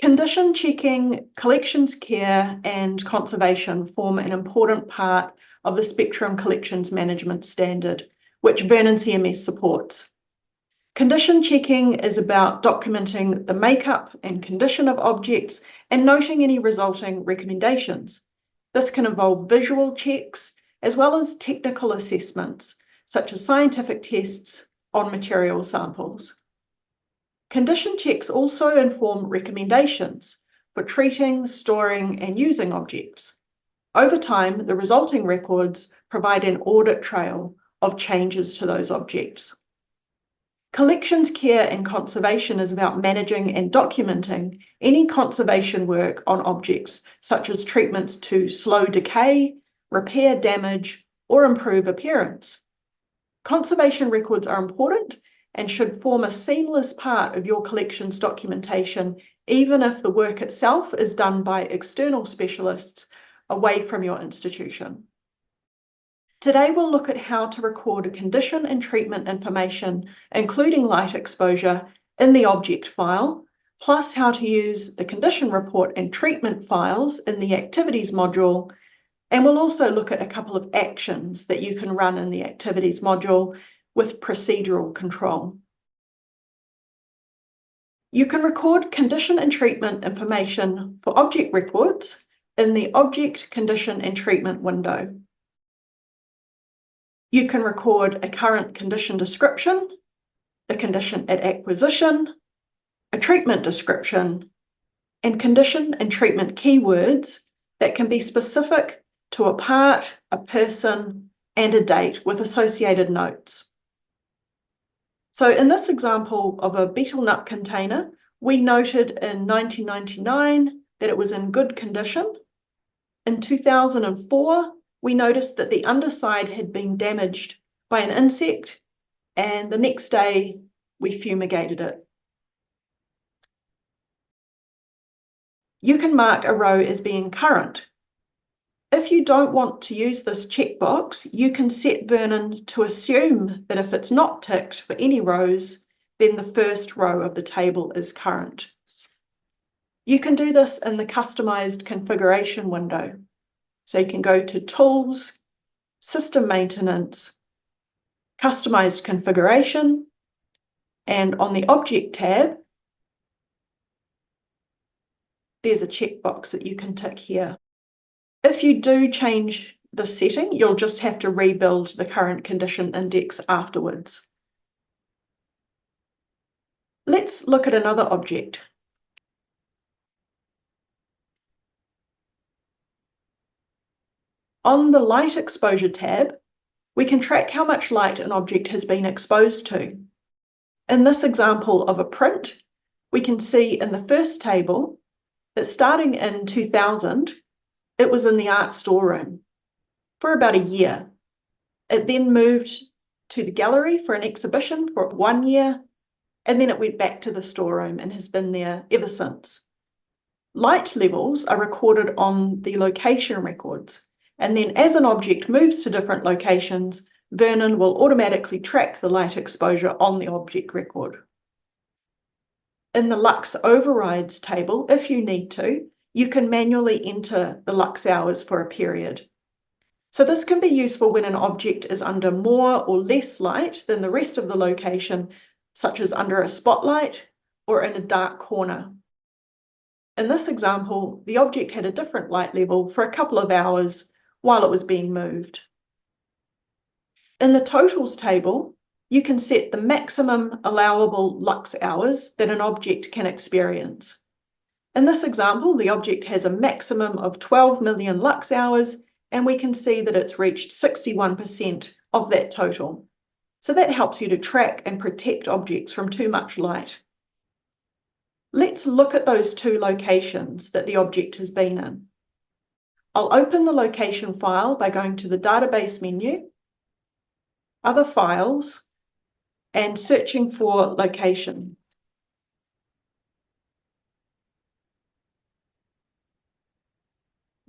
Condition checking, collections care, and conservation form an important part of the Spectrum Collections Management Standard, which Vernon CMS supports. Condition checking is about documenting the makeup and condition of objects and noting any resulting recommendations. This can involve visual checks as well as technical assessments, such as scientific tests on material samples. Condition checks also inform recommendations for treating, storing, and using objects. Over time, the resulting records provide an audit trail of changes to those objects. Collections care and conservation is about managing and documenting any conservation work on objects, such as treatments to slow decay, repair damage, or improve appearance. Conservation records are important and should form a seamless part of your collections documentation, even if the work itself is done by external specialists away from your institution. Today, we'll look at how to record condition and treatment information, including light exposure, in the object file, plus how to use the condition report and treatment files in the activities module. And we'll also look at a couple of actions that you can run in the activities module with procedural control. You can record condition and treatment information for object records in the Object Condition and Treatment window. You can record a current condition description, the condition at acquisition, a treatment description, and condition and treatment keywords that can be specific to a part, a person, and a date with associated notes. So in this example of a betel nut container, we noted in 1999 that it was in good condition. In 2004, we noticed that the underside had been damaged by an insect, and the next day we fumigated it. You can mark a row as being current. If you don't want to use this checkbox, you can set Vernon to assume that if it's not ticked for any rows, then the first row of the table is current. You can do this in the customized configuration window. So you can go to Tools, System Maintenance, Customized Configuration, and on the Object tab, there's a checkbox that you can tick here. If you do change the setting, you'll just have to rebuild the current condition index afterwards. Let's look at another object. On the Light Exposure tab, we can track how much light an object has been exposed to. In this example of a print, we can see in the first table that starting in 2000, it was in the art storeroom for about a year. It then moved to the gallery for an exhibition for 1 year, and then it went back to the storeroom and has been there ever since. Light levels are recorded on the location records, and then as an object moves to different locations, Vernon will automatically track the light exposure on the object record. In the Lux Overrides table, if you need to, you can manually enter the lux hours for a period. So this can be useful when an object is under more or less light than the rest of the location, such as under a spotlight or in a dark corner. In this example, the object had a different light level for a couple of hours while it was being moved. In the totals table, you can set the maximum allowable lux hours that an object can experience. In this example, the object has a maximum of 12 million lux hours, and we can see that it's reached 61% of that total. So that helps you to track and protect objects from too much light. Let's look at those two locations that the object has been in. I'll open the location file by going to the Database menu, Other Files, and searching for Location.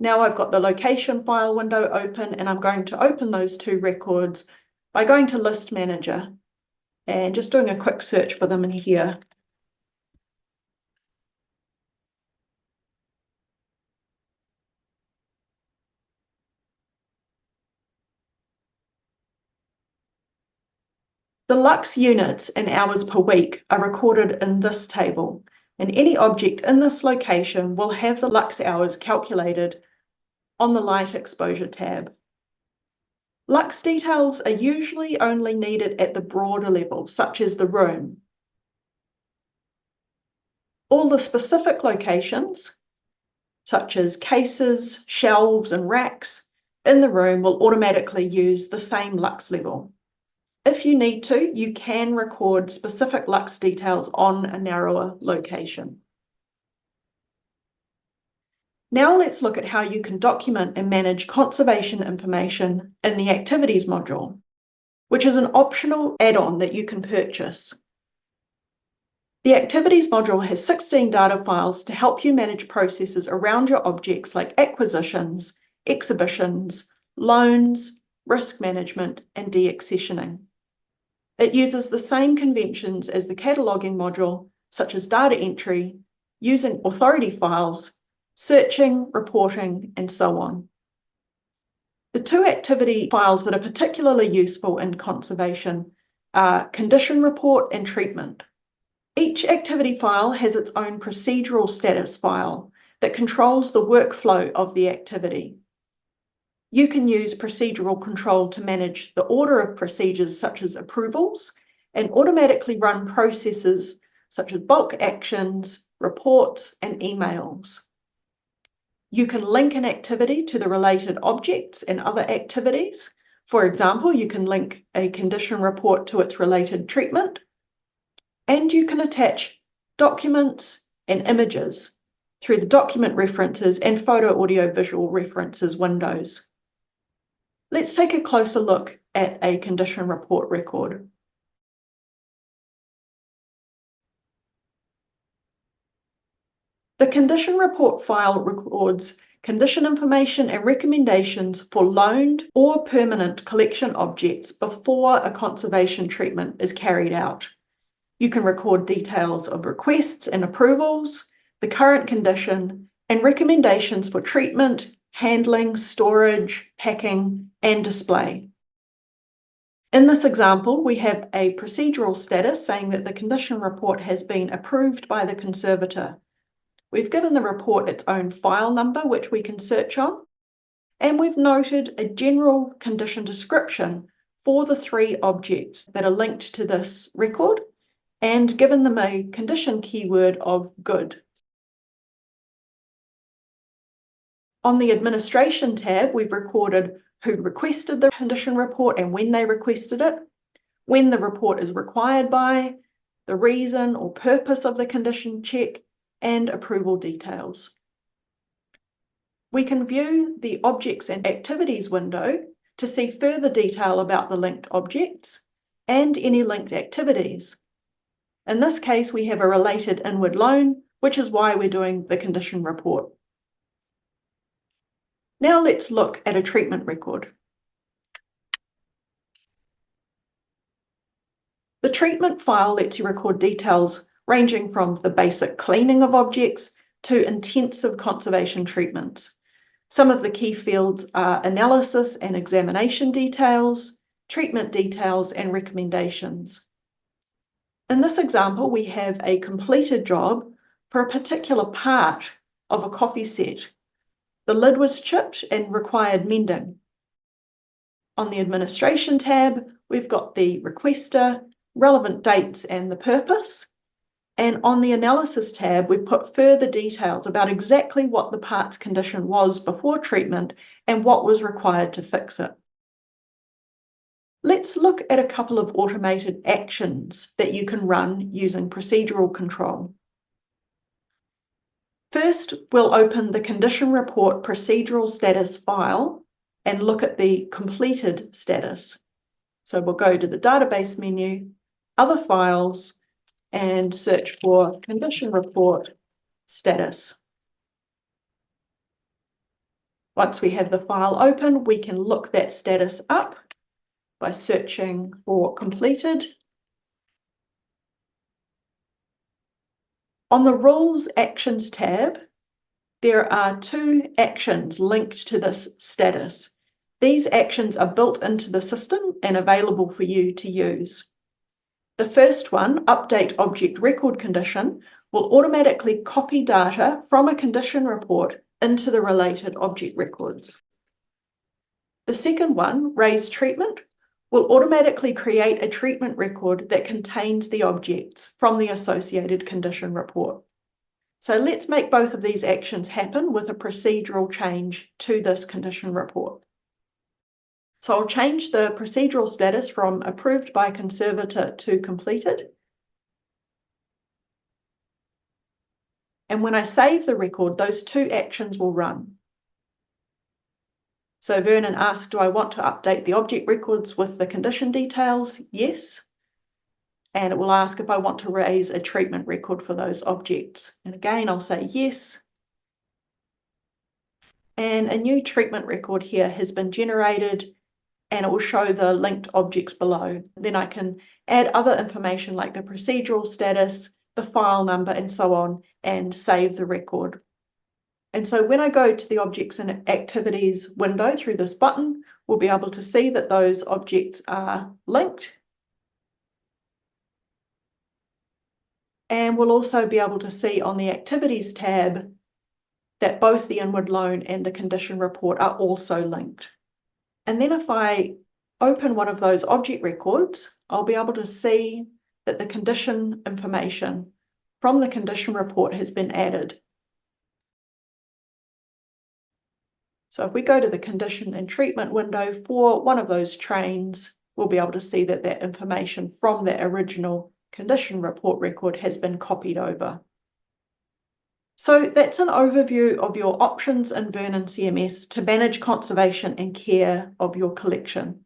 Now I've got the location file window open, and I'm going to open those two records by going to List Manager and just doing a quick search for them in here. The lux units in hours per week are recorded in this table, and any object in this location will have the lux hours calculated on the light exposure tab. Lux details are usually only needed at the broader level, such as the room. All the specific locations, such as cases, shelves, and racks in the room will automatically use the same lux level. If you need to, you can record specific lux details on a narrower location. Now let's look at how you can document and manage conservation information in the Activities module, which is an optional add-on that you can purchase. The Activities module has 16 data files to help you manage processes around your objects like acquisitions, exhibitions, loans, risk management, and deaccessioning. It uses the same conventions as the cataloging module, such as data entry, using authority files, searching, reporting, and so on. The two activity files that are particularly useful in conservation are condition report and treatment. Each activity file has its own procedural status file that controls the workflow of the activity. You can use procedural control to manage the order of procedures such as approvals and automatically run processes such as bulk actions, reports, and emails. You can link an activity to the related objects and other activities. For example, you can link a condition report to its related treatment, and you can attach documents and images through the document references and photo audio visual references windows. Let's take a closer look at a condition report record. The condition report file records condition information and recommendations for loaned or permanent collection objects before a conservation treatment is carried out. You can record details of requests and approvals, the current condition, and recommendations for treatment, handling, storage, packing, and display. In this example, we have a procedural status saying that the condition report has been approved by the conservator. We've given the report its own file number, which we can search on, and we've noted a general condition description for the three objects that are linked to this record, and given them a condition keyword of good. On the Administration tab, we've recorded who requested the condition report and when they requested it, when the report is required by, the reason or purpose of the condition check, and approval details. We can view the Objects and Activities window to see further detail about the linked objects and any linked activities. In this case, we have a related inward loan, which is why we're doing the condition report. Now let's look at a treatment record. The treatment file lets you record details ranging from the basic cleaning of objects to intensive conservation treatments. Some of the key fields are analysis and examination details, treatment details, and recommendations. In this example, we have a completed job for a particular part of a coffee set. The lid was chipped and required mending. On the Administration tab, we've got the requester, relevant dates, and the purpose. And on the Analysis tab, we've put further details about exactly what the part's condition was before treatment and what was required to fix it. Let's look at a couple of automated actions that you can run using procedural control. First, we'll open the condition report procedural status file and look at the completed status. So we'll go to the database menu, other files, and search for condition report status. Once we have the file open, we can look that status up by searching for completed. On the Rules Actions tab, there are two actions linked to this status. These actions are built into the system and available for you to use. The first one, Update Object Record Condition, will automatically copy data from a condition report into the related object records. The second one, Raise Treatment, will automatically create a treatment record that contains the objects from the associated condition report. So let's make both of these actions happen with a procedural change to this condition report. So I'll change the procedural status from approved by conservator to completed. And when I save the record, those two actions will run. So Vernon asked, do I want to update the object records with the condition details? Yes. And it will ask if I want to raise a treatment record for those objects. And again, I'll say yes. And a new treatment record here has been generated, and it will show the linked objects below. Then I can add other information like the procedural status, the file number, and so on, and save the record. And so when I go to the Objects and Activities window through this button, we'll be able to see that those objects are linked. And we'll also be able to see on the Activities tab that both the inward loan and the condition report are also linked. And then if I open one of those object records, I'll be able to see that the condition information from the condition report has been added. So if we go to the condition and treatment window for one of those trains, we'll be able to see that that information from the original condition report record has been copied over. So that's an overview of your options in Vernon CMS to manage conservation and care of your collection.